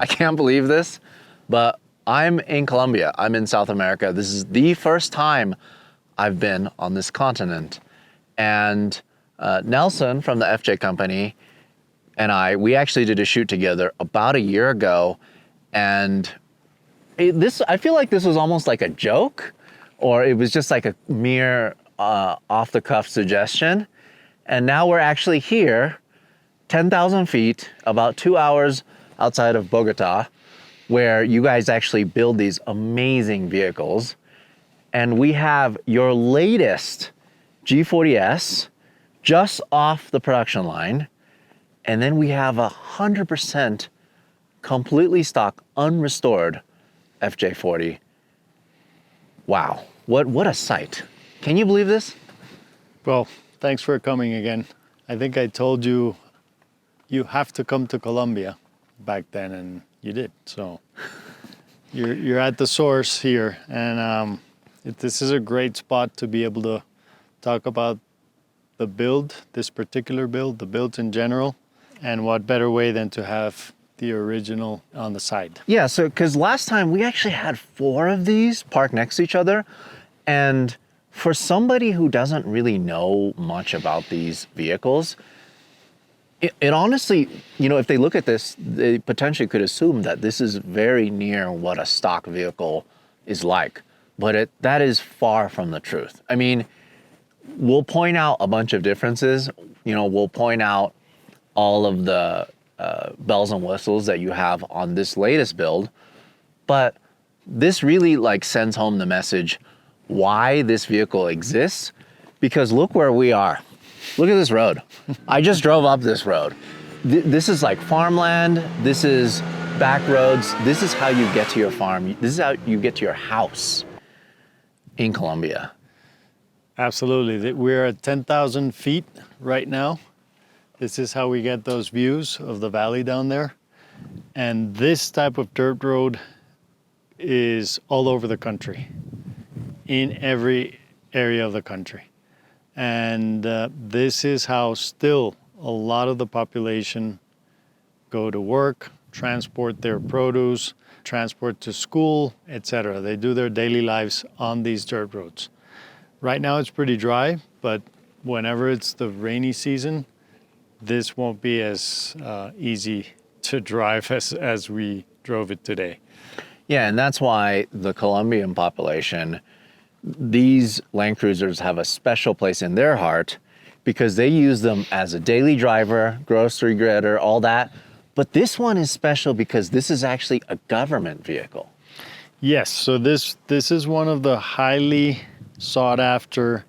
I can't believe this, but I'm in Colombia. I'm in South America. This is the first time I've been on this continent. And Nelson from the FJ company and we actually did a shoot together about a year ago. And I feel like this was almost like a joke, or it was just like a mere off-the-cuff suggestion. And now we're actually here, 10,000 feet, about 2 hours outside of Bogota, where you guys actually build these amazing vehicles. And we have your latest G40S just off the production line. And then we have 100% completely stock, unrestored FJ40. Wow, what a sight. Can you believe this? Well, thanks for coming again. I think I told you, you have to come to Colombia back then, and you did. So you're at the source here, and this is a great spot to be able to talk about the build, this particular build, the builds in general, and what better way than to have the original on the side. Yeah, so because last time we actually had 4 of these parked next to each other, and for somebody who doesn't really know much about these vehicles, it honestly, you know, if they look at this, they potentially could assume that this is very near what a stock vehicle is like, but that is far from the truth. I mean, we'll point out a bunch of differences. You know, we'll point out all of the bells and whistles that you have on this latest build, but this really like sends home the message why this vehicle exists, because look where we are. Look at this road. I just drove up this road. This is like farmland. This is back roads. This is how you get to your farm. This is how you get to your house in Colombia. Absolutely. We're at 10,000 feet right now. This is how we get those views of the valley down there. And this type of dirt road is all over the country, in every area of the country. And this is how still a lot of the population go to work, transport their produce, transport to school, etc. They do their daily lives on these dirt roads. Right now it's pretty dry, but whenever it's the rainy season, this won't be as easy to drive as we drove it today. Yeah, and that's why the Colombian population, these Land Cruisers have a special place in their heart, because they use them as a daily driver, grocery getter, all that. But this one is special because this is actually a government vehicle. Yes, so this is one of the highly sought after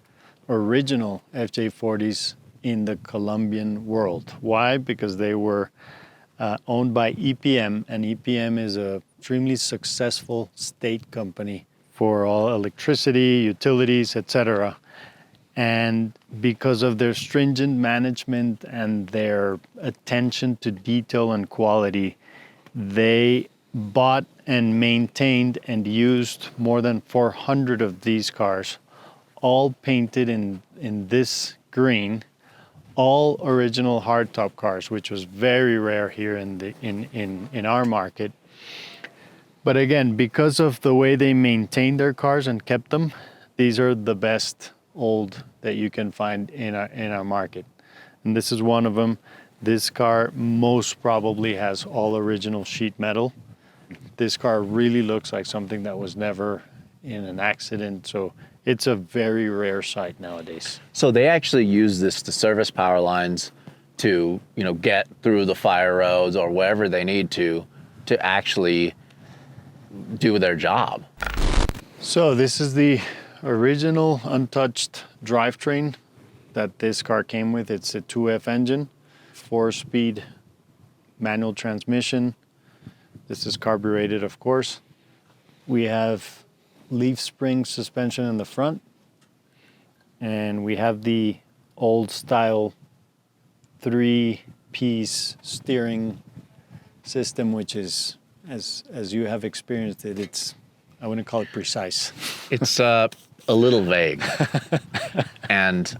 original FJ40s in the Colombian world. Why? Because they were owned by EPM, and EPM is an extremely successful state company for all electricity, utilities, etc. And because of their stringent management and their attention to detail and quality, they bought and maintained and used more than 400 of these cars, all painted in this green, all original hardtop cars, which was very rare here in our market. But again, because of the way they maintained their cars and kept them, these are the best old that you can find in our market. And this is one of them. This car most probably has all original sheet metal. This car really looks like something that was never in an accident. So it's a very rare sight nowadays. So they actually use this to service power lines to, you know, get through the fire roads or wherever they need to actually do their job. So this is the original untouched drivetrain that this car came with. It's a 2F engine, 4-speed manual transmission. This is carbureted, of course. We have leaf spring suspension in the front, and we have the old style 3-piece steering system, which is, as you have experienced it, it's, I wouldn't call it precise. It's a little vague. And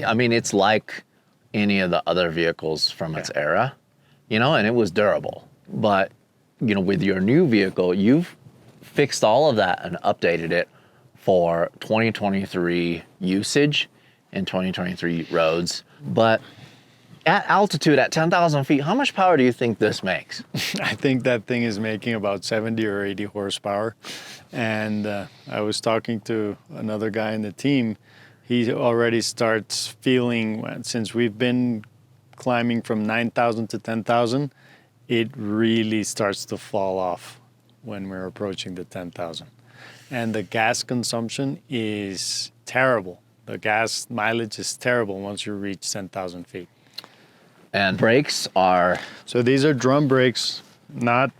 I mean, it's like any of the other vehicles from its era, you know, and it was durable. But, you know, with your new vehicle, you've fixed all of that and updated it for 2023 usage and 2023 roads. But at altitude, at 10,000 feet, how much power do you think this makes? I think that thing is making about 70 or 80 horsepower. And I was talking to another guy in the team. He already starts feeling, since we've been climbing from 9,000 to 10,000, it really starts to fall off when we're approaching the 10,000. And the gas consumption is terrible. The gas mileage is terrible once you reach 10,000 feet. And brakes are... So these are drum brakes, not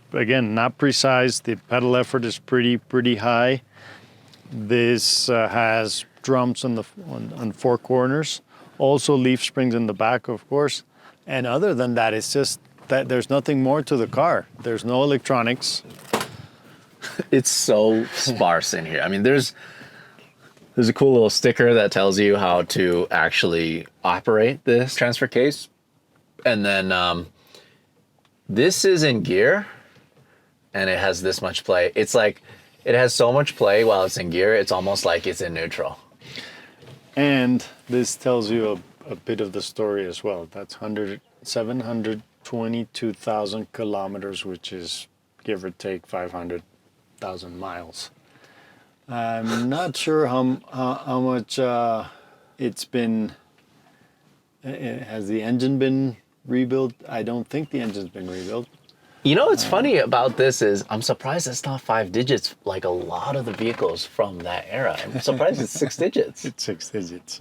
precise. The pedal effort is pretty high. This has drums on four corners, also leaf springs in the back, of course. And other than that, it's just that there's nothing more to the car. There's no electronics. It's so sparse in here. I mean, there's a cool little sticker that tells you how to actually operate this transfer case. And then this is in gear, and it has this much play. It's like, it has so much play while it's in gear, it's almost like it's in neutral. And this tells you a bit of the story as well. That's 722,000 kilometers, which is give or take 500,000 miles. I'm not sure how much it's been. Has the engine been rebuilt? I don't think the engine's been rebuilt. You know what's funny about this is I'm surprised it's not 5 digits like a lot of the vehicles from that era. I'm surprised it's 6 digits. It's 6 digits.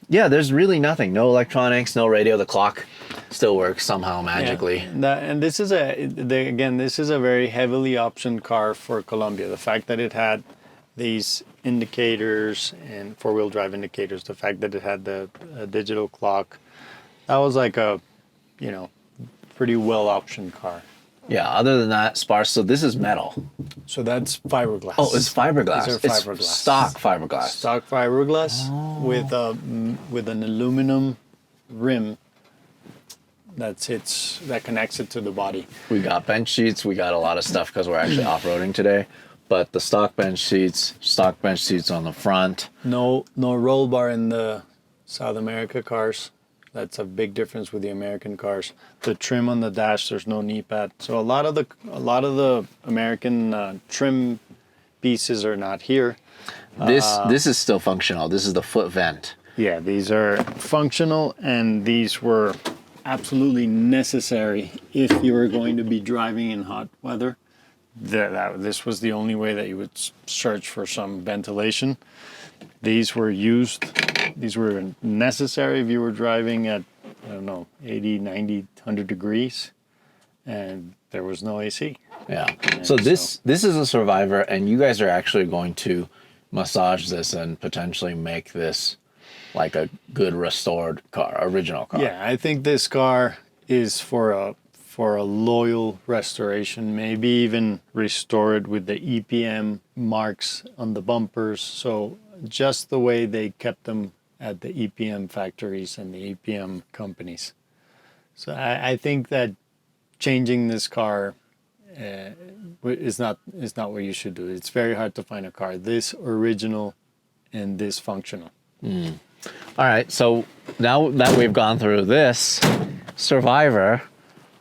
Yeah, there's really nothing. No electronics, no radio. The clock still works somehow magically. Yeah. And this is this is a very heavily optioned car for Colombia. The fact that it had these indicators and four-wheel drive indicators, the fact that it had the digital clock, that was like a, pretty well optioned car. Yeah, other than that, sparse. So this is metal. So that's fiberglass. Oh, it's fiberglass. These are fiberglass. It's stock fiberglass. Stock fiberglass with an aluminum rim that connects it to the body. We got bench seats. We got a lot of stuff because we're actually off-roading today. But the stock bench seats on the front. No roll bar in the South America cars. That's a big difference with the American cars. The trim on the dash, there's no knee pad. So a lot of the American trim pieces are not here. This is still functional. This is the foot vent. Yeah, these are functional, and these were absolutely necessary if you were going to be driving in hot weather. This was the only way that you would search for some ventilation. These were necessary if you were driving at, 80, 90, 100 degrees, and there was no AC. Yeah. So this is a Survivor, and you guys are actually going to massage this and potentially make this like a good restored car, original car. Yeah, I think this car is for a loyal restoration, maybe even restore it with the EPM marks on the bumpers. So just the way they kept them at the EPM factories and the EPM companies. So I think that changing this car is not what you should do. It's very hard to find a car this original and this functional. All right, so now that we've gone through this Survivor,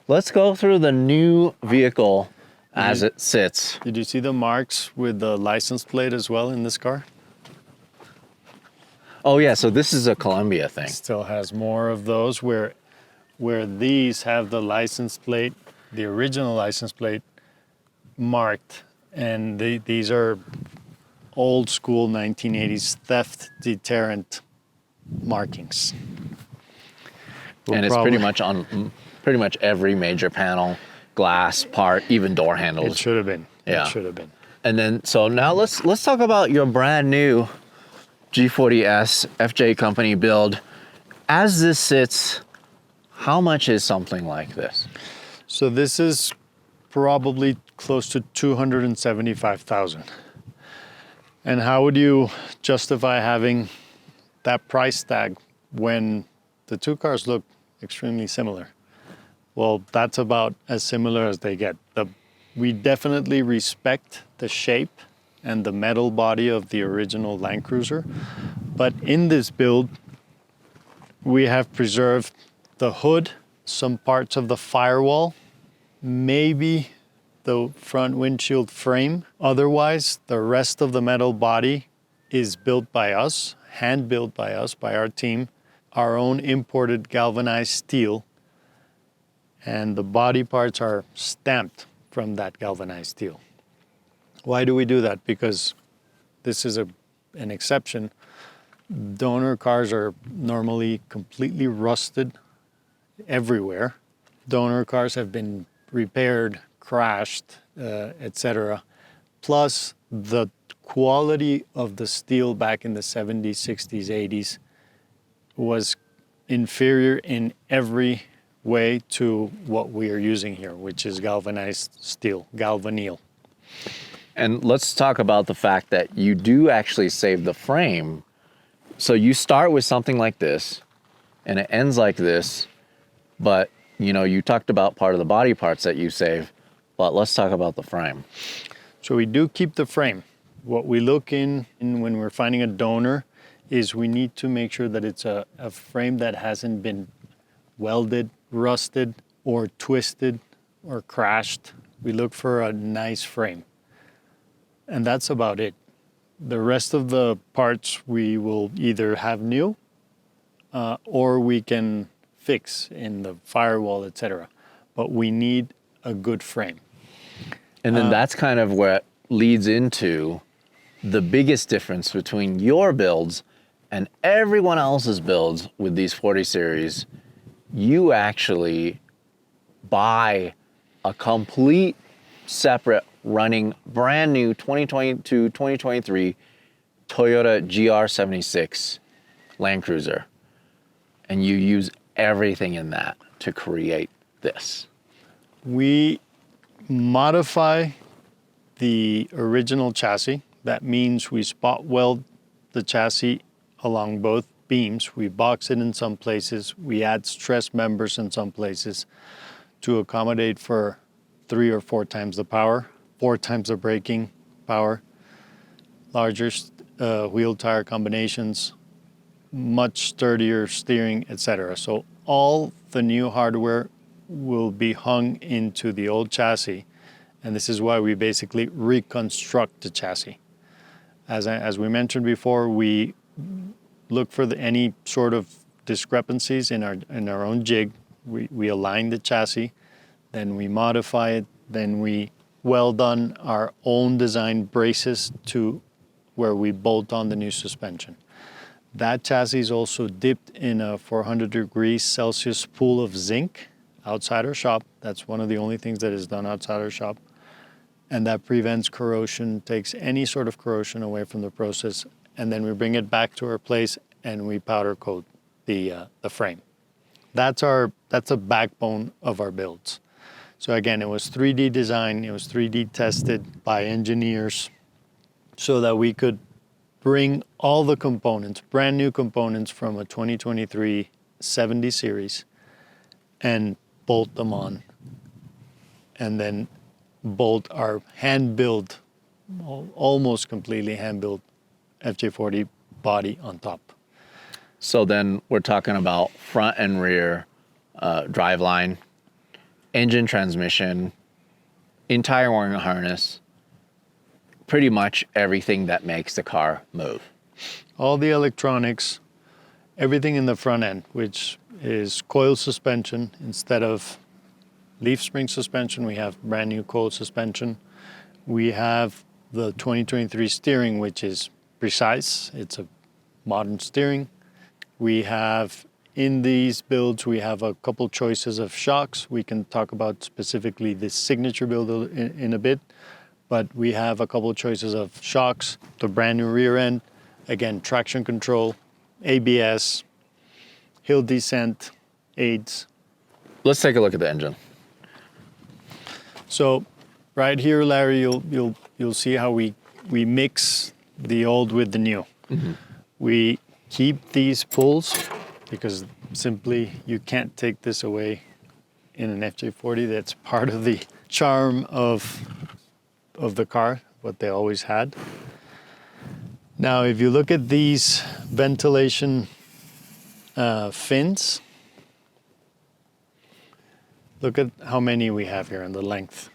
let's go through the new vehicle as it sits. Did you see the marks with the license plate as well in this car? Oh yeah, so this is a Columbia thing. Still has more of those where these have the license plate, the original license plate marked, and these are old school 1980s theft deterrent markings. And it's pretty much on pretty much every major panel, glass, part, even door handles. It should have been. Yeah. It should have been. And then, so now let's talk about your brand new G40S FJ company build. As this sits, how much is something like this? So this is probably close to 275,000. And how would you justify having that price tag when the two cars look extremely similar? Well, that's about as similar as they get. We definitely respect the shape and the metal body of the original Land Cruiser, but in this build, we have preserved the hood, some parts of the firewall, maybe the front windshield frame. Otherwise, the rest of the metal body is built by us, hand built by us, by our team, our own imported galvanized steel, and the body parts are stamped from that galvanized steel. Why do we do that? Because this is an exception. Donor cars are normally completely rusted everywhere. Donor cars have been repaired, crashed, etc. Plus, the quality of the steel back in the 70s, 60s, 80s was inferior in every way to what we are using here, which is galvanized steel, galvanneal. And let's talk about the fact that you do actually save the frame. So you start with something like this, and it ends like this, but you talked about part of the body parts that you save, but let's talk about the frame. So we do keep the frame. What we look in when we're finding a donor is we need to make sure that it's a frame that hasn't been welded, rusted, or twisted, or crashed. We look for a nice frame. And that's about it. The rest of the parts we will either have new or we can fix in the firewall, etc. But we need a good frame. And then that's kind of what leads into the biggest difference between your builds and everyone else's builds with these 40 series. You actually buy a complete separate running brand new 2022, 2023 Toyota GR76 Land Cruiser. And you use everything in that to create this. We modify the original chassis. That means we spot weld the chassis along both beams. We box it in some places. We add stress members in some places to accommodate for 3 or 4 times the power, 4 times the braking power, larger wheel tire combinations, much sturdier steering, etc. So all the new hardware will be hung into the old chassis, and this is why we basically reconstruct the chassis. As we mentioned before, we look for any sort of discrepancies in our own jig. We align the chassis, then we modify it, then we weld on our own design braces to where we bolt on the new suspension. That chassis is also dipped in a 400 degrees Celsius pool of zinc outside our shop. That's one of the only things that is done outside our shop. And that prevents corrosion, takes any sort of corrosion away from the process. And then we bring it back to our place and we powder coat the frame. That's a backbone of our builds. So again, it was 3D designed, it was 3D tested by engineers so that we could bring all the components, brand new components from a 2023 70 series and bolt them on, and then bolt our hand-built, almost completely hand-built FJ40 body on top. So then we're talking about front and rear driveline, engine, transmission, entire wiring harness, pretty much everything that makes the car move. All the electronics, everything in the front end, which is coil suspension. Instead of leaf spring suspension, we have brand new coil suspension. We have the 2023 steering, which is precise. It's a modern steering. We have, in these builds, we have a couple choices of shocks. We can talk about specifically this signature build in a bit, but we have a couple choices of shocks, the brand new rear end, again, traction control, ABS, hill descent, aids. Let's take a look at the engine. So right here, Larry, you'll see how we mix the old with the new. Mm-hmm. We keep these pulls because simply you can't take this away in an FJ40. That's part of the charm of the car, what they always had. Now, if you look at these ventilation fins, look at how many we have here in the length.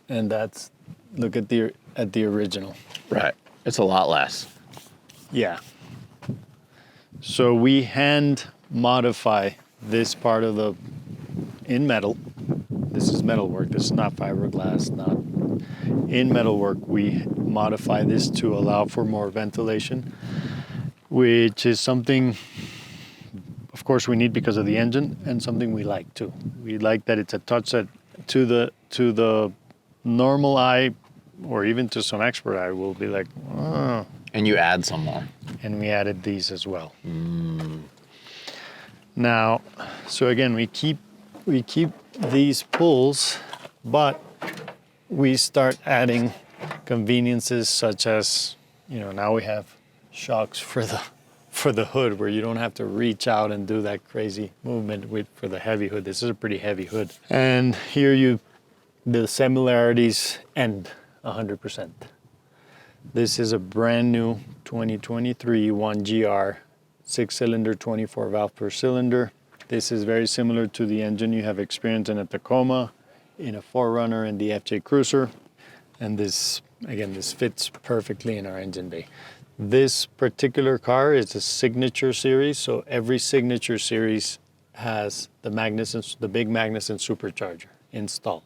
And that's, look at the original. Right. It's a lot less. Yeah. So we hand modify this part of the, in metal. This is metal work. This is not fiberglass, not in metal work. We modify this to allow for more ventilation, which is something, of course, we need because of the engine, and something we like too. We like that it's a touch that to the normal eye, or even to some expert eye, will be like, oh. And you add some more. And we added these as well. Now, so again, we keep these pulls, but we start adding conveniences such as, now we have shocks for the hood, where you don't have to reach out and do that crazy movement for the heavy hood. This is a pretty heavy hood. And here the similarities end 100%. This is a brand new 2023 1GR, 6-cylinder, 24 valve per cylinder. This is very similar to the engine you have experienced in a Tacoma, in a 4Runner, in the FJ Cruiser. And this, again, this fits perfectly in our engine bay. This particular car is a signature series, so every signature series has the big Magnuson supercharger installed.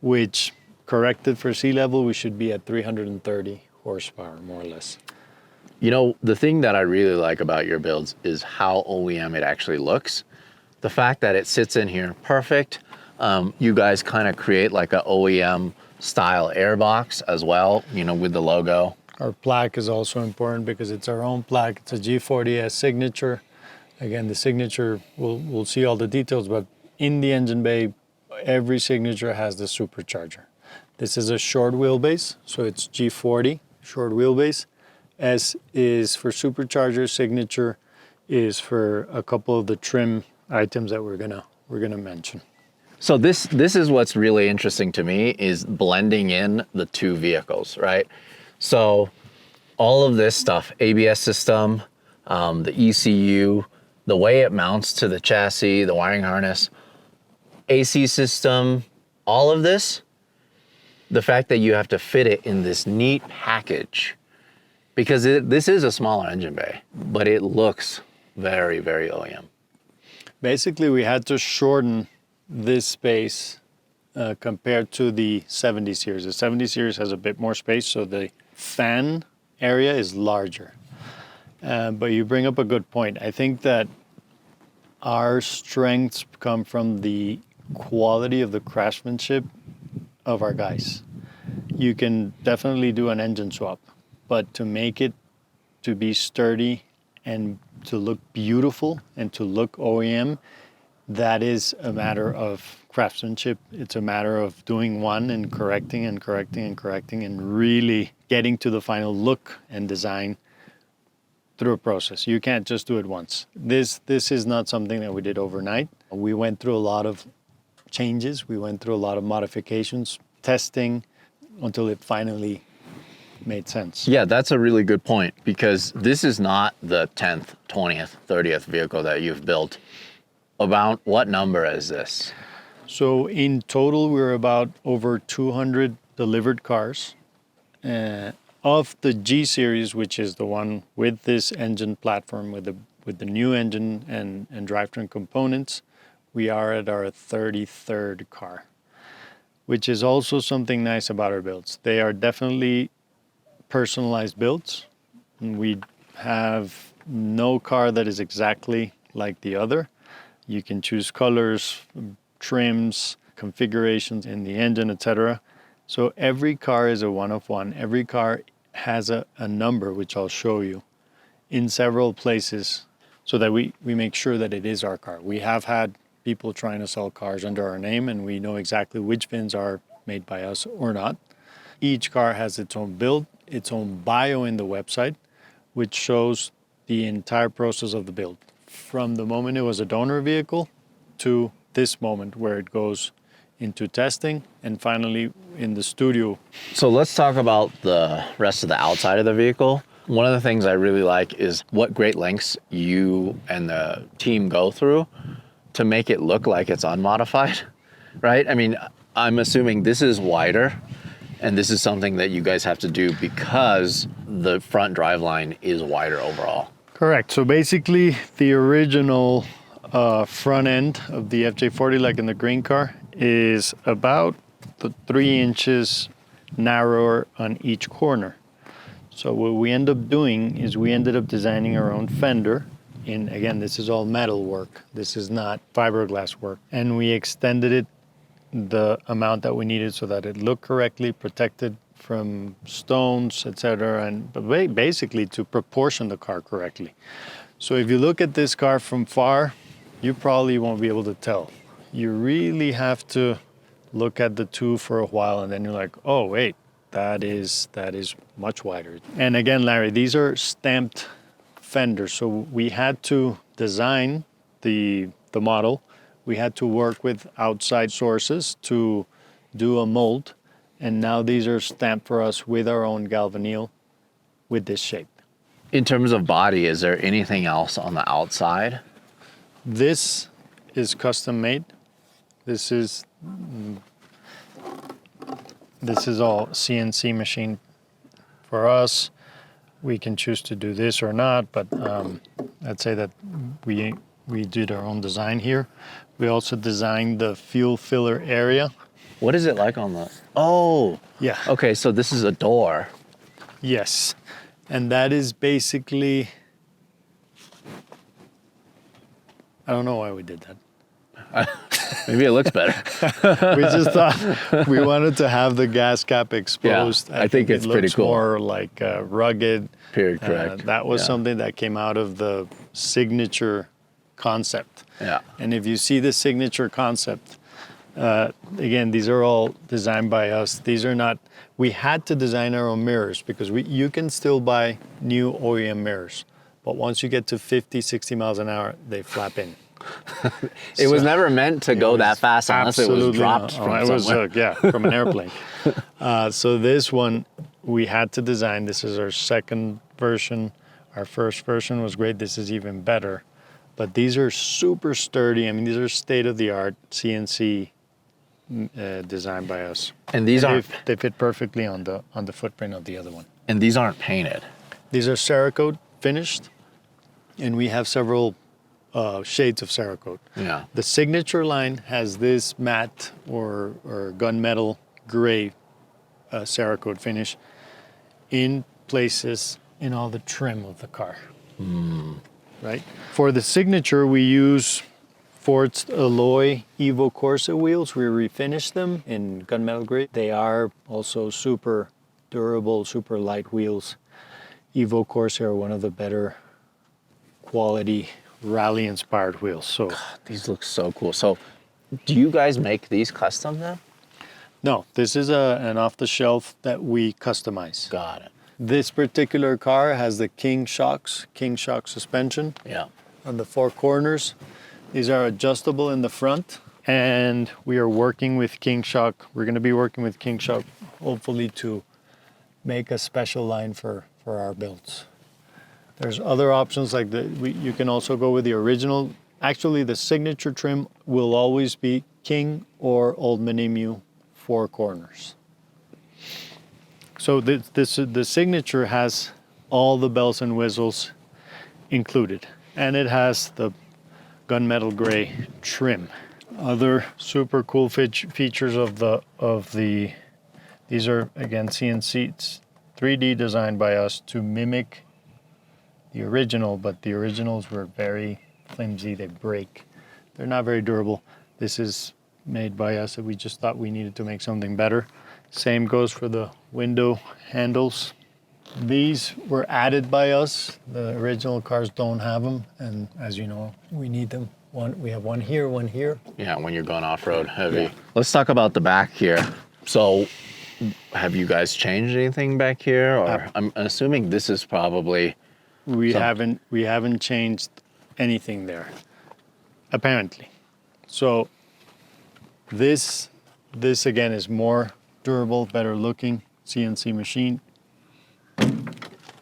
Which, corrected for sea level, we should be at 330 horsepower, more or less. The thing that I really like about your builds is how OEM it actually looks. The fact that it sits in here perfect. You guys kind of create like a OEM style airbox as well, with the logo. Our plaque is also important because it's our own plaque. It's a G40S signature. Again, the signature, we'll see all the details, but in the engine bay, every signature has the supercharger. This is a short wheelbase, so it's G40, short wheelbase. S is for supercharger, signature is for a couple of the trim items that we're gonna mention. So this is what's really interesting to me, is blending in the two vehicles, right? So all of this stuff, ABS system, the ECU, the way it mounts to the chassis, the wiring harness, AC system, all of this, the fact that you have to fit it in this neat package, because this is a smaller engine bay, but it looks very, very OEM. Basically, we had to shorten this space compared to the 70 series. The 70 series has a bit more space, so the fan area is larger. But you bring up a good point. I think that our strengths come from the quality of the craftsmanship of our guys. You can definitely do an engine swap, but to make it to be sturdy and to look beautiful and to look OEM, that is a matter of craftsmanship. It's a matter of doing one and correcting and correcting and correcting and really getting to the final look and design through a process. You can't just do it once. This is not something that we did overnight. We went through a lot of changes. We went through a lot of modifications, testing, until it finally made sense. Yeah, that's a really good point, because this is not the 10th, 20th, 30th vehicle that you've built. About what number is this? So in total, we're about over 200 delivered cars. Of the G series, which is the one with this engine platform, with the new engine and drivetrain components, we are at our 33rd car, which is also something nice about our builds. They are definitely personalized builds. And we have no car that is exactly like the other. You can choose colors, trims, configurations in the engine, etc. So every car is a one of one. Every car has a number, which I'll show you, in several places, so that we make sure that it is our car. We have had people trying to sell cars under our name, and we know exactly which VINs are made by us or not. Each car has its own build, its own bio in the website, which shows the entire process of the build, from the moment it was a donor vehicle to this moment where it goes into testing and finally in the studio. So let's talk about the rest of the outside of the vehicle. One of the things I really like is what great lengths you and the team go through to make it look like it's unmodified, right? I mean, I'm assuming this is wider, and this is something that you guys have to do because the front driveline is wider overall. Correct. So basically, the original front end of the FJ40, like in the green car, is about 3 inches narrower on each corner. So what we end up doing is we ended up designing our own fender. Again, this is all metal work. This is not fiberglass work. And we extended it the amount that we needed so that it looked correctly, protected from stones, etc. And basically to proportion the car correctly. So if you look at this car from far, you probably won't be able to tell. You really have to look at the two for a while, and then you're like, oh wait, that is much wider. And again, Larry, these are stamped fenders. So we had to design the model. We had to work with outside sources to do a mold. And now these are stamped for us with our own galvanneal with this shape. In terms of body, is there anything else on the outside? This is custom made. This is all CNC machine for us. We can choose to do this or not, but I'd say that we did our own design here. We also designed the fuel filler area. What is it like on the... Oh, yeah. Okay, so this is a door. Yes, and that is basically... I don't know why we did that. Maybe it looks better. We just thought we wanted to have the gas cap exposed. Yeah, I think it's pretty cool. More like rugged. Period, correct. That was something that came out of the signature concept. Yeah. And if you see the signature concept, again, these are all designed by us. These are not, we had to design our own mirrors because you can still buy new OEM mirrors. But once you get to 50, 60 miles an hour, they flap in. It was never meant to go that fast unless it was dropped from somewhere. From an airplane. So this one we had to design. This is our second version. Our first version was great. This is even better. But these are super sturdy. I mean, these are state-of-the-art CNC designed by us. And these aren't... They fit perfectly on the footprint of the other one. And these aren't painted. These are Cerakote finished, and we have several shades of Cerakote. Yeah. The signature line has this matte or gunmetal gray Cerakote finish in places in all the trim of the car. Right? For the signature, we use Ford's Alloy Evo Corsa wheels. We refinish them in gunmetal gray. They are also super durable, super light wheels. Evo Corsa are one of the better quality rally-inspired wheels. So God, these look so cool. So do you guys make these custom then? no, this is an off-the-shelf that we customize. Got it. This particular car has the King Shock suspension Yeah. on the 4 corners. These are adjustable in the front, and we are working with King Shock. We're going to be working with King Shock, hopefully, to make a special line for our builds. There's other options like you can also go with the original. Actually, the signature trim will always be King or Old Manemu 4 corners. So the signature has all the bells and whistles included, and it has the gunmetal gray trim. Other super cool features of these are again CNC 3D designed by us to mimic the original, but the originals were very flimsy, they break. They're not very durable. This is made by us, and we just thought we needed to make something better. Same goes for the window handles. These were added by us. The original cars don't have them, and as you know, we need them. We have one here, one here. Yeah, when you're going off-road heavy. Yeah. Let's talk about the back here. So Have you guys changed anything back here? Or I'm assuming this is probably... We haven't changed anything there, apparently. So this again is more durable, better looking CNC machine.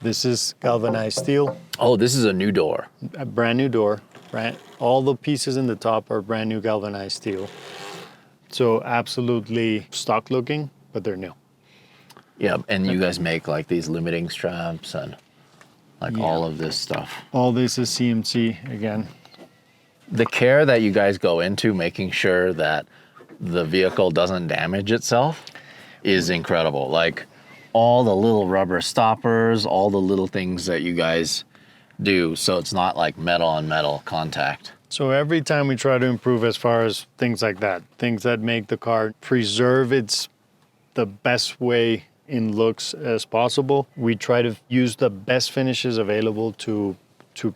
This is galvanized steel. Oh, this is a new door. A brand new door. All the pieces in the top are brand new galvanized steel. So absolutely stock looking, but they're new. Yeah, and you guys make like these limiting straps and like all of this stuff. All this is CMC again. The care that you guys go into making sure that the vehicle doesn't damage itself is incredible. Like all the little rubber stoppers, all the little things that you guys do, so it's not like metal on metal contact. So every time we try to improve as far as things like that, things that make the car preserve its the best way in looks as possible, we try to use the best finishes available to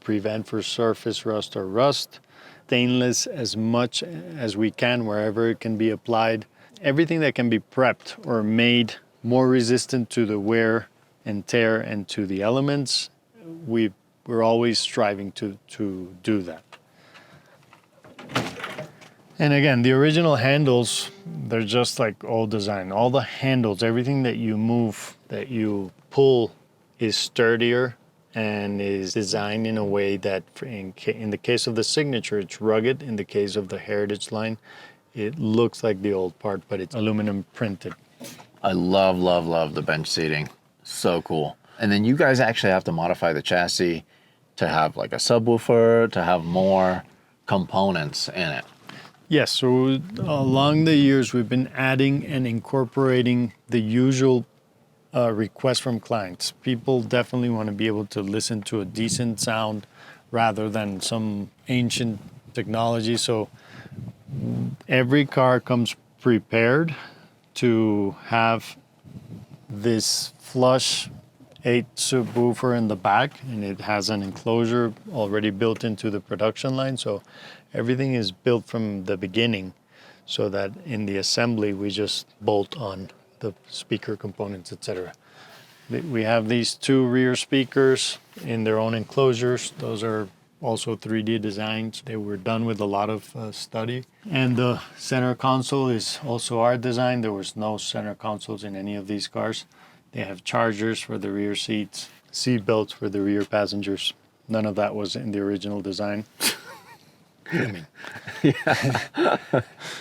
prevent for surface rust or rust. Stainless as much as we can wherever it can be applied. Everything that can be prepped or made more resistant to the wear and tear and to the elements, we're always striving to do that. And again, the original handles, they're just like old design. All the handles, everything that you move, that you pull is sturdier and is designed in a way that in the case of the Signature, it's rugged. In the case of the Heritage line, it looks like the old part, but it's aluminum printed. I love, love, love the bench seating. So cool. And then you guys actually have to modify the chassis to have like a subwoofer, to have more components in it. Yes, so along the years, we've been adding and incorporating the usual requests from clients. People definitely want to be able to listen to a decent sound rather than some ancient technology. So every car comes prepared to have this flush 8 subwoofer in the back, and it has an enclosure already built into the production line. So everything is built from the beginning so that in the assembly we just bolt on the speaker components, etc. We have these 2 rear speakers in their own enclosures. Those are also 3D designs. They were done with a lot of study. And the center console is also our design. There was no center consoles in any of these cars. They have chargers for the rear seats, seat belts for the rear passengers. None of that was in the original design. I mean,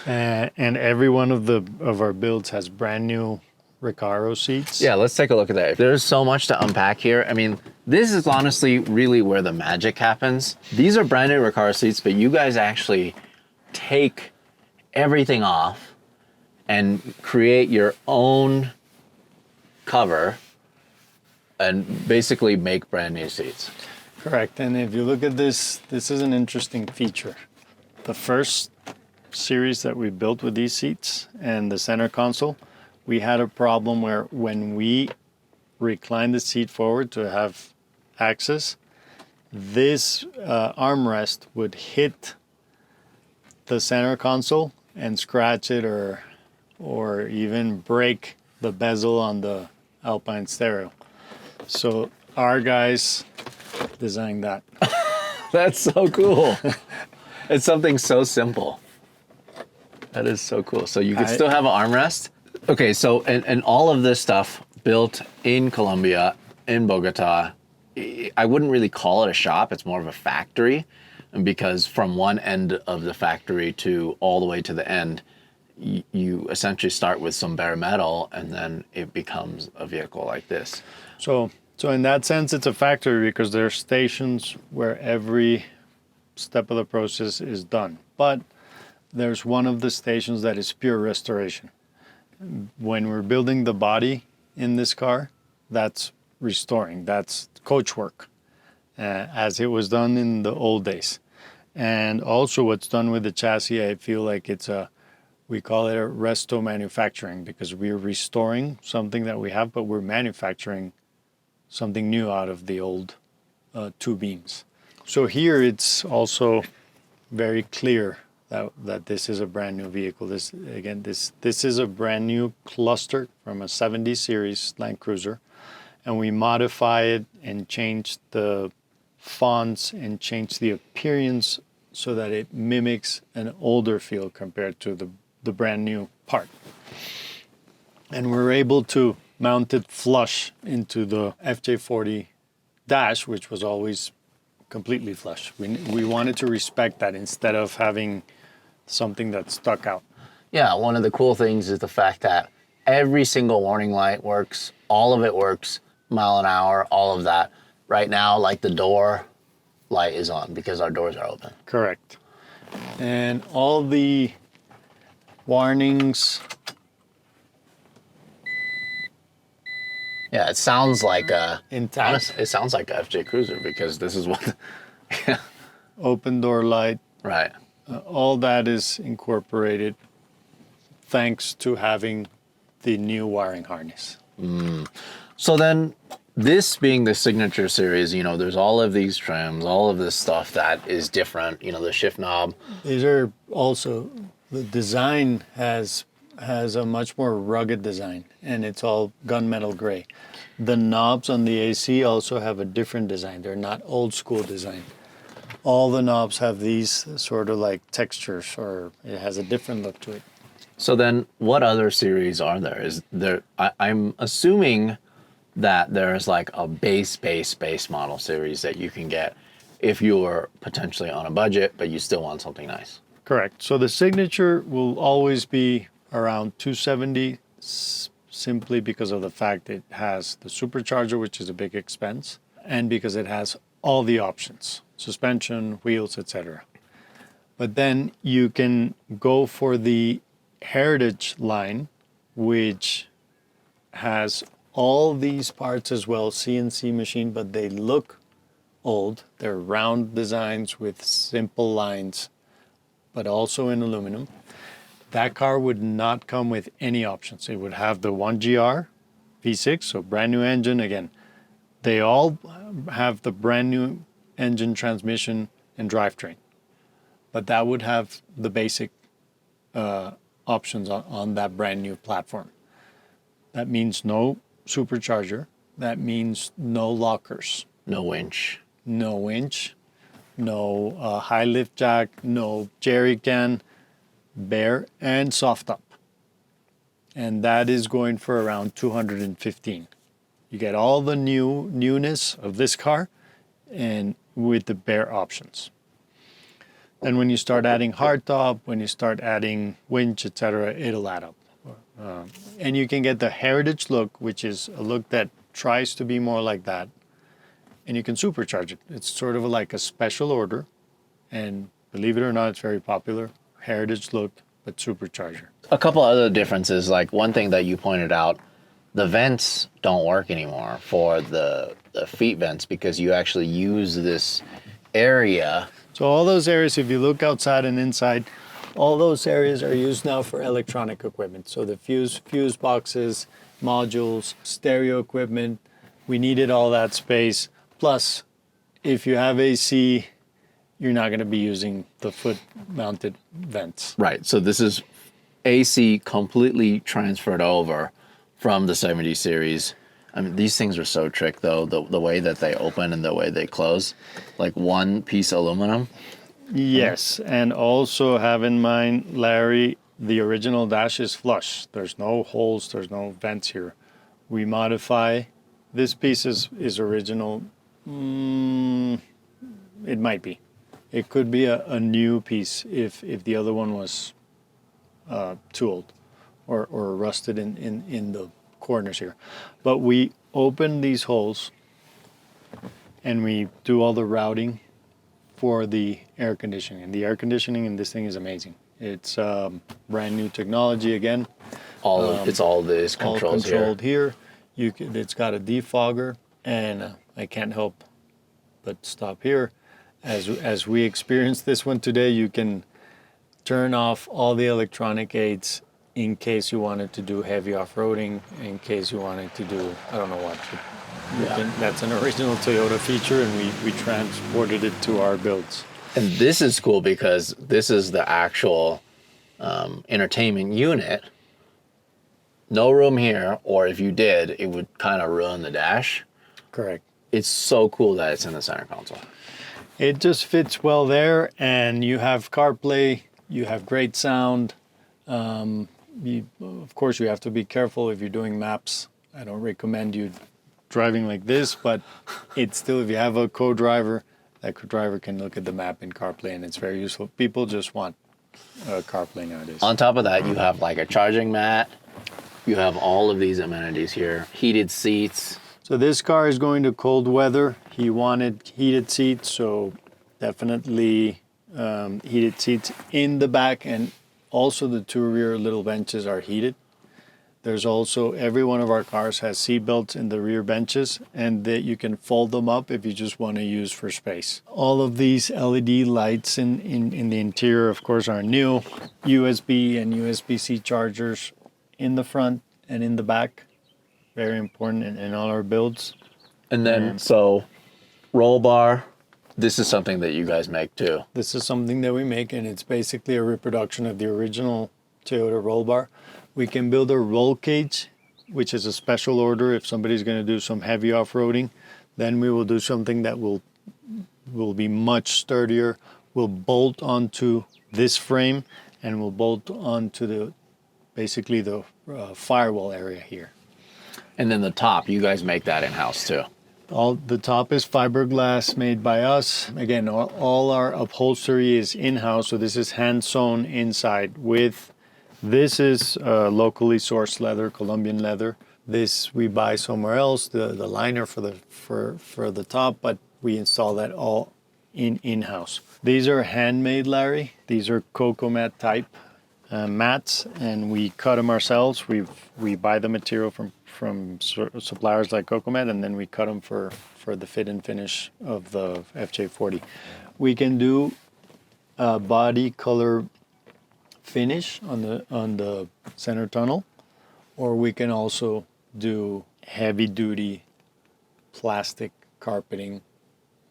and every one of our builds has brand new Recaro seats. Yeah, let's take a look at that. There's so much to unpack here. I mean, this is honestly really where the magic happens. These are brand new Recaro seats, but you guys actually take everything off and create your own cover and basically make brand new seats. Correct. And if you look at this, this is an interesting feature. The first series that we built with these seats and the center console, we had a problem where when we reclined the seat forward to have access, this armrest would hit the center console and scratch it or even break the bezel on the Alpine stereo. So our guys designed that. That's so cool. It's something so simple. That is so cool. So you can still have an armrest. Okay, so and all of this stuff built in Colombia, in Bogota. I wouldn't really call it a shop. It's more of a factory, because from one end of the factory to all the way to the end, you essentially start with some bare metal, and then it becomes a vehicle like this. So in that sense, it's a factory because there are stations where every step of the process is done. But there's one of the stations that is pure restoration. When we're building the body in this car, that's restoring. That's coach work, as it was done in the old days. And also what's done with the chassis, I feel like we call it a resto manufacturing, because we're restoring something that we have, but we're manufacturing something new out of the old 2 beams. So here it's also very clear that this is a brand new vehicle. This is a brand new cluster from a 70 series Land Cruiser, and we modify it and change the fonts and change the appearance so that it mimics an older feel compared to the brand new part. And we're able to mount it flush into the FJ40 dash, which was always completely flush. We wanted to respect that instead of having something that stuck out. Yeah, one of the cool things is the fact that every single warning light works. All of it works, mile an hour, all of that. Right now, like the door light is on because our doors are open. Correct. And all the warnings. Yeah, it sounds like Intact. honestly, it sounds like a FJ Cruiser because this is what. Yeah. Open door light. Right. All that is incorporated thanks to having the new wiring harness. So then, this being the signature series, there's all of these trims, all of this stuff that is different. The shift knob. These are also, the design has a much more rugged design, and it's all gunmetal gray. The knobs on the AC also have a different design. They're not old school design. All the knobs have these sort of like textures, or it has a different look to it. So then, what other series are there? Is there? I'm assuming that there's like a base model series that you can get if you're potentially on a budget, but you still want something nice. Correct. So the signature will always be around 270, simply because of the fact it has the supercharger, which is a big expense, and because it has all the options, suspension, wheels, etc. But then you can go for the Heritage line, which has all these parts as well, CNC machine, but they look old. They're round designs with simple lines, but also in aluminum. That car would not come with any options. It would have the 1GR V6, so brand new engine. Again, they all have the brand new engine, transmission, and drivetrain. But that would have the basic options on that brand new platform. That means no supercharger. That means no lockers. No winch. No winch. No high lift jack. No jerry can. Bare and soft top. And that is going for around 215. You get all the newness of this car and with the bare options. Then when you start adding hardtop, when you start adding winch, etc., it'll add up. And you can get the Heritage look, which is a look that tries to be more like that. And you can supercharge it. It's sort of like a special order. And believe it or not, it's very popular. Heritage look, but supercharger. A couple other differences, like one thing that you pointed out, the vents don't work anymore for the feet vents because you actually use this area. So all those areas, if you look outside and inside, all those areas are used now for electronic equipment. So the fuse boxes, modules, stereo equipment, we needed all that space. Plus, if you have AC, you're not going to be using the foot-mounted vents. Right, so this is AC completely transferred over from the 70 series. I mean, these things are so trick, though, the way that they open and the way they close. Like one piece aluminum. Yes, and also have in mind, Larry, the original dash is flush. There's no holes, there's no vents here. We modify. This piece is original. It might be. It could be a new piece if the other one was too old or rusted in the corners here. But we open these holes and we do all the routing for the air conditioning. And the air conditioning in this thing is amazing. It's brand new technology again. It's all this All controls controlled here. It's got a defogger, and I can't help but stop here. As we experienced this one today, you can turn off all the electronic aids in case you wanted to do heavy off-roading, in case you wanted to do, I don't know what. That's an original Toyota feature, and we transported it to our builds. And this is cool because this is the actual entertainment unit. No room here, or if you did, it would kind of ruin the dash. Correct. It's so cool that it's in the center console. It just fits well there, and you have CarPlay, you have great sound. Of course, you have to be careful if you're doing maps. I don't recommend you driving like this, but it's still, if you have a co-driver, that co-driver can look at the map in CarPlay, and it's very useful. People just want CarPlay nowadays. On top of that, you have like a charging mat. You have all of these amenities here. Heated seats. So this car is going to cold weather. He wanted heated seats, so definitely heated seats in the back, and also the two rear little benches are heated. There's also, every one of our cars has seat belts in the rear benches, and that you can fold them up if you just want to use for space. All of these LED lights in the interior, of course, are new. USB and USB-C chargers in the front and in the back. Very important in all our builds. And then, so roll bar, this is something that you guys make too. This is something that we make, and it's basically a reproduction of the original Toyota roll bar. We can build a roll cage, which is a special order if somebody's going to do some heavy off-roading. Then we will do something that will be much sturdier, will bolt onto this frame, and will bolt onto basically the firewall area here. And then the top, you guys make that in-house too. The top is fiberglass made by us. Again, all our upholstery is in-house, so this is hand-sewn inside with. This is locally sourced leather, Colombian leather. This we buy somewhere else, the liner for the top, but we install that all in-house. These are handmade, Larry. These are Cocomat type mats, and we cut them ourselves. We buy the material from suppliers like Cocomat, and then we cut them for the fit and finish of the FJ40. We can do a body color finish on the center tunnel, or we can also do heavy duty plastic carpeting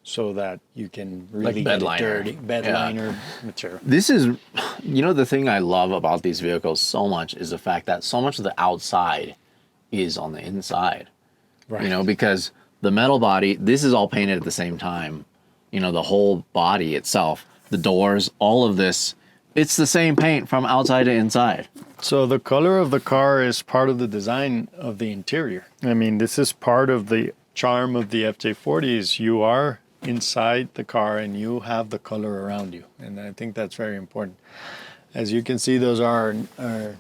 so that you can really bed get liner. dirty bed liner material. This is, the thing I love about these vehicles so much is the fact that so much of the outside is on the inside. Right. Because the metal body, this is all painted at the same time. The whole body itself, the doors, all of this, it's the same paint from outside to inside. So the color of the car is part of the design of the interior. I mean, this is part of the charm of the FJ40 is you are inside the car and you have the color around you. And I think that's very important. As you can see, those are the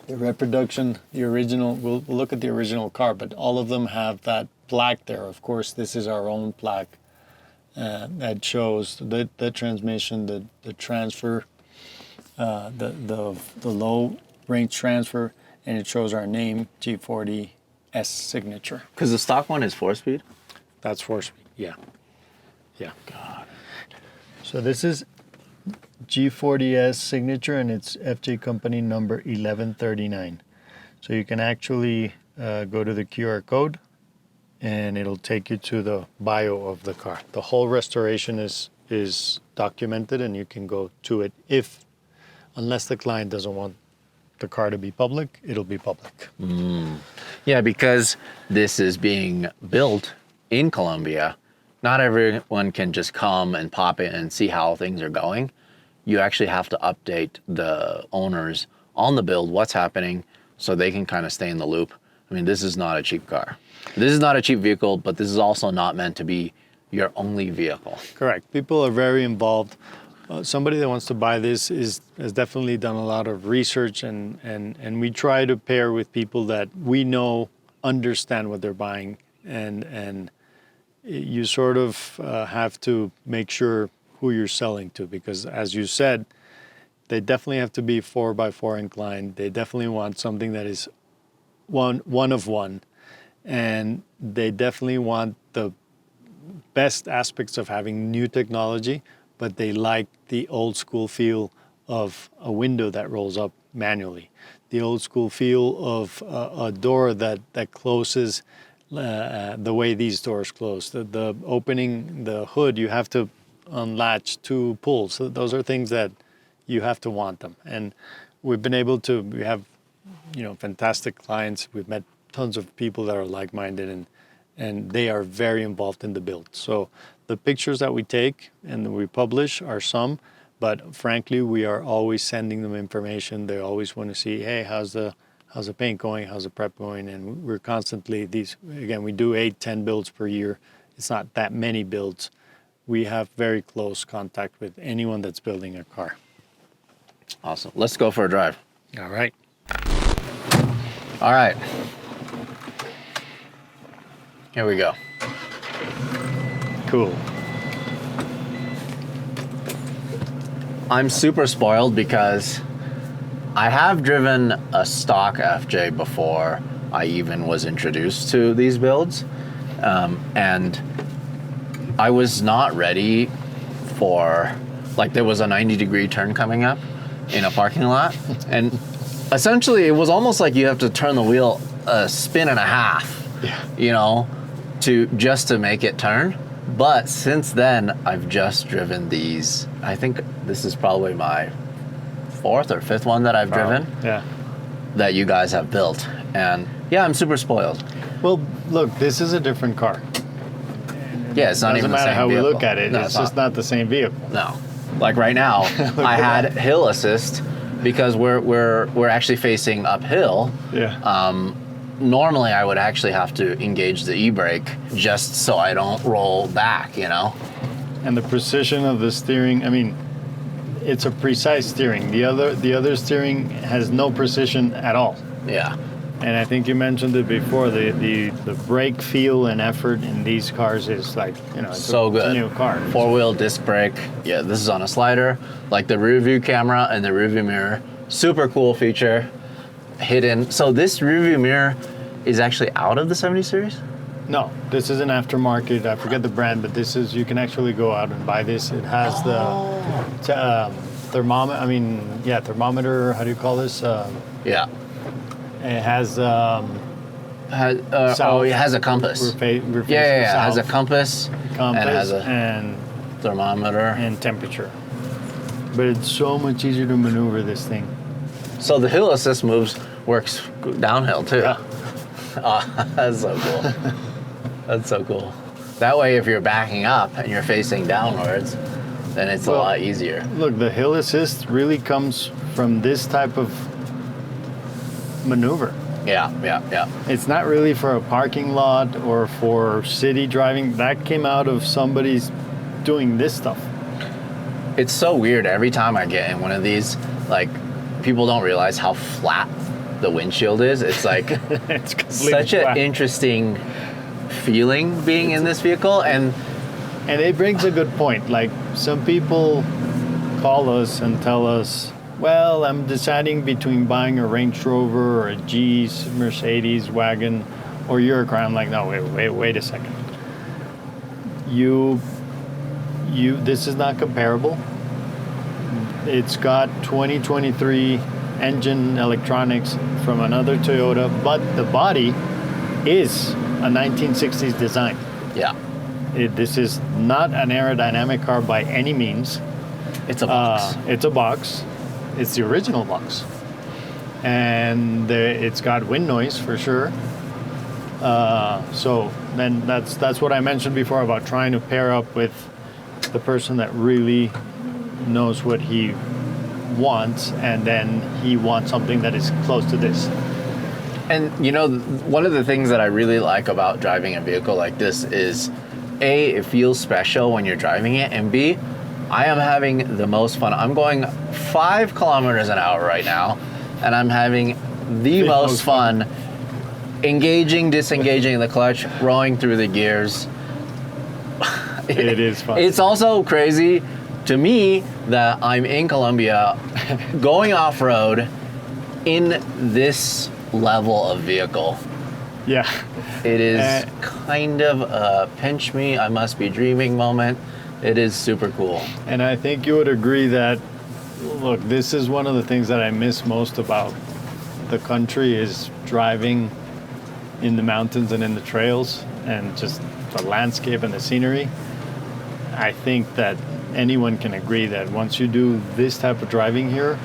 reproduction, the original. We'll look at the original car, but all of them have that plaque there. Of course, this is our own plaque. That shows the transmission, the transfer, the low range transfer, and it shows our name, G40 S signature. Because the stock one is 4-speed? That's 4-speed, yeah. God. So this is G40S signature, and it's FJ company number 1139. So you can actually go to the QR code, and it'll take you to the bio of the car. The whole restoration is documented, and you can go to it unless the client doesn't want the car to be public, it'll be public. Yeah, because this is being built in Colombia, not everyone can just come and pop in and see how things are going. You actually have to update the owners on the build, what's happening, so they can kind of stay in the loop. I mean, this is not a cheap car. This is not a cheap vehicle, but this is also not meant to be your only vehicle. Correct. People are very involved. Somebody that wants to buy this has definitely done a lot of research, and we try to pair with people that we know understand what they're buying, and you sort of have to make sure who you're selling to, because as you said, they definitely have to be 4x4 inclined. They definitely want something that is one of one, and they definitely want the best aspects of having new technology, but they like the old school feel of a window that rolls up manually, the old school feel of a door that closes the way these doors close. The opening the hood, you have to unlatch two pulls. So those are things that you have to want them. And we have, fantastic clients. We've met tons of people that are like-minded and they are very involved in the build. So the pictures that we take and that we publish are some, but frankly, we are always sending them information. They always want to see, hey, how's the paint going? How's the prep going? And we're constantly we do 8-10 builds per year. It's not that many builds. We have very close contact with anyone that's building a car. Awesome. Let's go for a drive. All right. All right. Here we go. Cool. I'm super spoiled because I have driven a stock FJ before I even was introduced to these builds. And I was not ready for, there was a 90-degree turn coming up in a parking lot. And essentially, it was almost like you have to turn the wheel a spin and a half, just to make it turn. But since then, I've just driven these. I think this is probably my 4th or 5th one that I've driven. Yeah. That you guys have built. And yeah, I'm super spoiled. Well, look, this is a different car. Yeah, it's not even the same vehicle. Doesn't matter how we look at it. No, it's just not the same vehicle. No. Like right now, I had hill assist because we're actually facing uphill. Yeah. Normally, I would actually have to engage the e-brake just so I don't roll back, And the precision of the steering, it's a precise steering. The other steering has no precision at all. Yeah. And I think you mentioned it before, the brake feel and effort in these cars is it's so good. It's a new car. 4-wheel disc brake. Yeah, this is on a slider. Like the rear view camera and the rear view mirror. Super cool feature. Hidden. So this rear view mirror is actually out of the 70 series? No, this is an aftermarket. I forget the brand, but you can actually go out and buy this. It has the thermometer. Thermometer. How do you call this? Yeah. It has. It has a compass. It has a compass. And it has a thermometer. And temperature. But it's so much easier to maneuver this thing. So the hill assist works downhill too. Yeah. Oh, that's so cool. That's so cool. That way, if you're backing up and you're facing downwards, then it's a lot easier. Look, the hill assist really comes from this type of maneuver. Yeah. It's not really for a parking lot or for city driving. That came out of somebody's doing this stuff. It's so weird. Every time I get in one of these, people don't realize how flat the windshield is. It's it's such an interesting feeling being in this vehicle. And it brings a good point. Some people call us and tell us, well, I'm deciding between buying a Range Rover or a Mercedes wagon or your car. I'm like, no, wait a second. This is not comparable. It's got 2023 engine electronics from another Toyota, but the body is a 1960s design. Yeah. This is not an aerodynamic car by any means. It's a box. It's a box. It's the original box. And it's got wind noise for sure. So then that's what I mentioned before about trying to pair up with the person that really knows what he wants, and then he wants something that is close to this. And one of the things that I really like about driving a vehicle like this is A, it feels special when you're driving it, and B, I am having the most fun. I'm going 5 kilometers an hour right now, and I'm having the most fun engaging, disengaging the clutch, rolling through the gears. It is fun. It's also crazy to me that I'm in Colombia going off-road in this level of vehicle. Yeah. It is kind of a pinch me, I must be dreaming moment. It is super cool. And I think you would agree that, look, this is one of the things that I miss most about the country is driving in the mountains and in the trails and just the landscape and the scenery. I think that anyone can agree that once you do this type of driving here,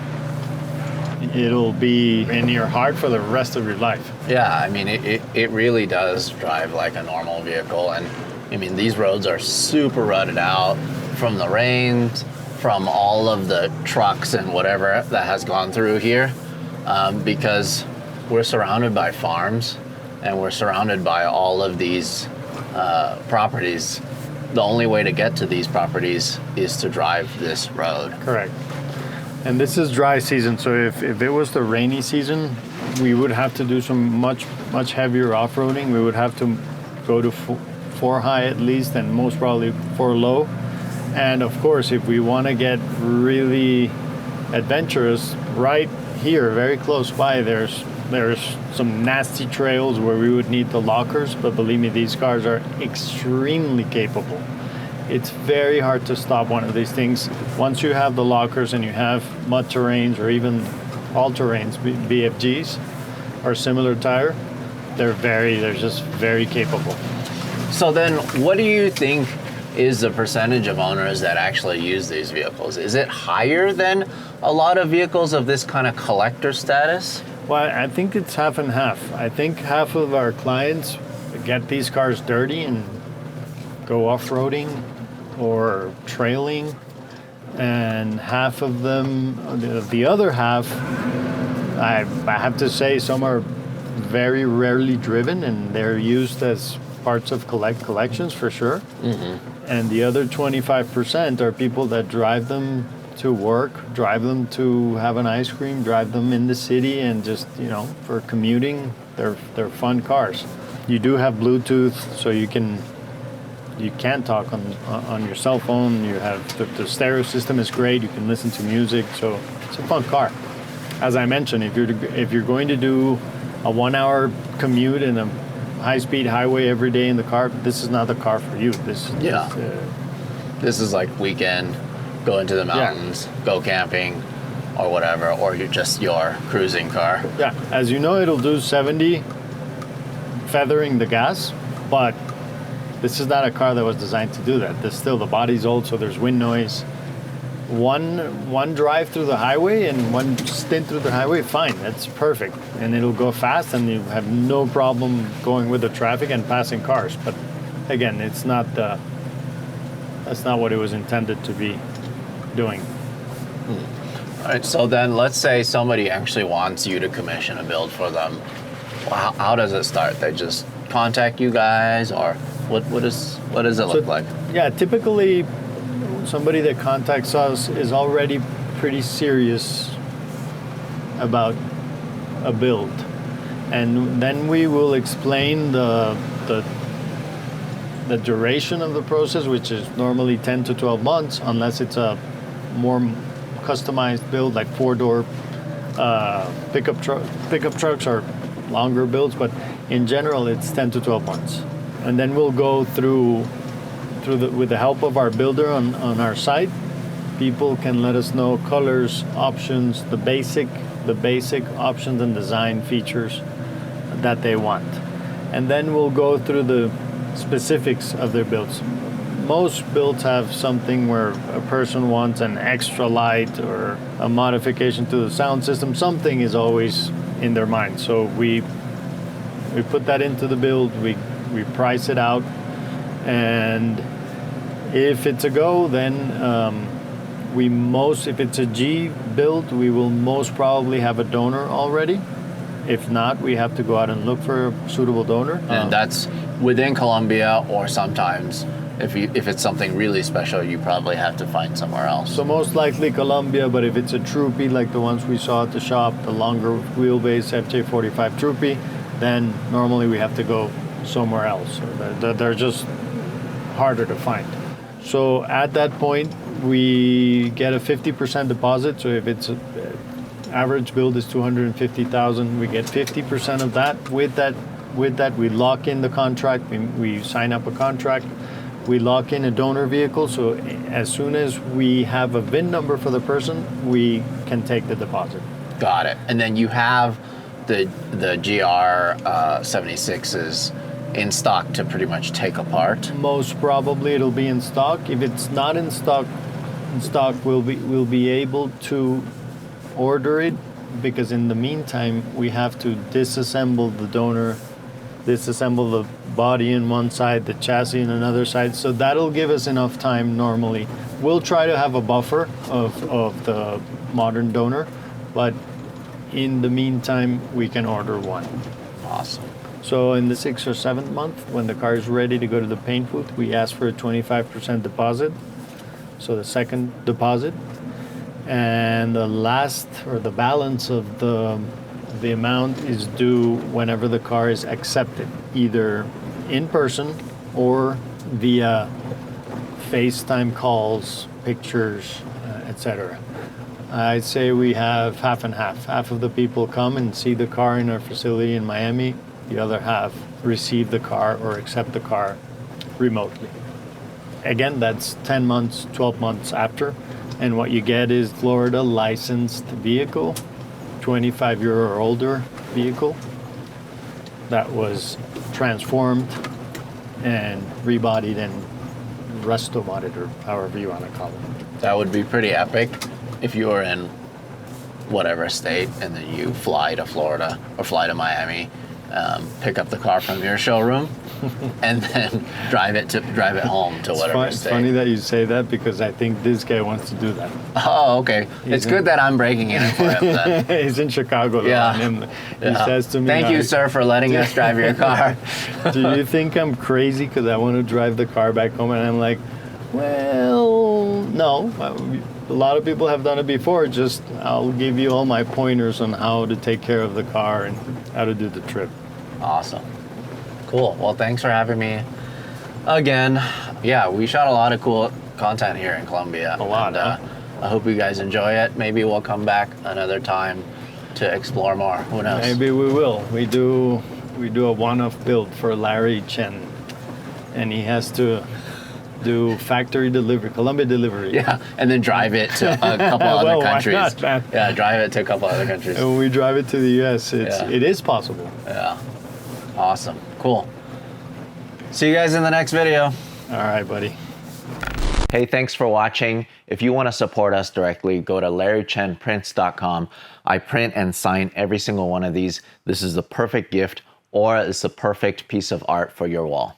it'll be in your heart for the rest of your life. Yeah, I mean, it really does drive like a normal vehicle. And I mean, these roads are super rutted out from the rains, from all of the trucks and whatever that has gone through here, because we're surrounded by farms and we're surrounded by all of these properties. The only way to get to these properties is to drive this road. Correct. And this is dry season, so if it was the rainy season, we would have to do some much heavier off-roading. We would have to go to 4 high at least, and most probably 4 low. And of course, if we want to get really adventurous, right here, very close by, there's some nasty trails where we would need the lockers, but believe me, these cars are extremely capable. It's very hard to stop one of these things. Once you have the lockers and you have mud terrains or even all-terrains, BFGs or similar tire, they're just very capable. So then what do you think is the percentage of owners that actually use these vehicles? Is it higher than a lot of vehicles of this kind of collector status? Well, I think it's half and half. I think half of our clients get these cars dirty and go off-roading or trailing, and half of them, the other half, I have to say, some are very rarely driven and they're used as parts of collections for sure. Mm-hmm. And the other 25% are people that drive them to work, drive them to have an ice cream, drive them in the city, and just, for commuting, they're fun cars. You do have Bluetooth, so you can talk on your cell phone. You have the stereo system is great. You can listen to music, so it's a fun car. As I mentioned, if you're going to do a 1-hour commute in a high-speed highway every day in the car, this is not the car for you. This is like weekend, go into the mountains, go camping, or whatever, or you're just your cruising car. Yeah, as you know, it'll do 70 feathering the gas, but this is not a car that was designed to do that. The body's old, so there's wind noise. One drive through the highway and one stint through the highway, fine, that's perfect. And it'll go fast and you have no problem going with the traffic and passing cars. But again, that's not what it was intended to be doing. All right, so then let's say somebody actually wants you to commission a build for them. Well, how does it start? They just contact you guys, or what does it look like? Yeah, typically somebody that contacts us is already pretty serious about a build, and then we will explain the duration of the process, which is normally 10 to 12 months, unless it's a more customized build like 4-door pickup trucks or longer builds, but in general it's 10 to 12 months. And then we'll go through with the help of our builder on our site. People can let us know colors, options, the basic options and design features that they want. And then we'll go through the specifics of their builds. Most builds have something where a person wants an extra light or a modification to the sound system. Something is always in their mind. So we put that into the build, we price it out, and if it's a go, then if it's a G build, we will most probably have a donor already. If not, we have to go out and look for a suitable donor. And that's within Colombia, or sometimes if it's something really special, you probably have to find somewhere else. So most likely Colombia, but if it's a Troopy like the ones we saw at the shop, the longer wheelbase FJ45 Troopy, then normally we have to go somewhere else. So they're just harder to find. So at that point, we get a 50% deposit. So if it's average build is 250,000, we get 50% of that. With that, we lock in the contract. We sign up a contract. We lock in a donor vehicle. So as soon as we have a VIN number for the person, we can take the deposit. Got it. And then you have the GR 76s in stock to pretty much take apart. Most probably it'll be in stock. If it's not in stock, we'll be able to order it, because in the meantime we have to disassemble the donor, disassemble the body in one side, the chassis in another side. So that'll give us enough time normally. We'll try to have a buffer of the modern donor, but in the meantime we can order one. Awesome. So in the 6th or 7th month, when the car is ready to go to the paint booth, we ask for a 25% deposit. So the second deposit, and the last, or the balance of the amount is due whenever the car is accepted, either in person or via FaceTime calls, pictures, etc. I'd say we have half and half. Half of the people come and see the car in our facility in Miami. The other half receive the car or accept the car remotely. Again, that's 10 months, 12 months after. And what you get is Florida licensed vehicle, 25-year or older vehicle that was transformed and rebodied and resto-modded, or however you want to call it. That would be pretty epic if you were in whatever state and then you fly to Florida or fly to Miami, pick up the car from your showroom, and then drive it home to whatever state. It's funny that you say that, because I think this guy wants to do that. Oh, okay. It's good that I'm breaking in for him then. He's in Chicago. Yeah. And he says to me, "Thank you, sir, for letting us drive your car." "Do you think I'm crazy because I want to drive the car back home?" And I'm like, "Well, no. A lot of people have done it before. Just I'll give you all my pointers on how to take care of the car and how to do the trip." Awesome. Cool. Well, thanks for having me again. Yeah, we shot a lot of cool content here in Colombia. A lot, and, I hope you guys enjoy it. Maybe we'll come back another time to explore more. Who knows? Maybe we will. We do a one-off build for Larry Chen, and he has to do factory delivery, Colombia delivery. Yeah, and then drive it to a couple other Well, countries. why not, man? Yeah, drive it to a couple other countries. And when we drive it to the US, it is possible. Yeah. Awesome. Cool. See you guys in the next video. All right, buddy. Hey, thanks for watching. If you want to support us directly, go to larrychenprints.com. I print and sign every single one of these. This is the perfect gift, or it's the perfect piece of art for your wall.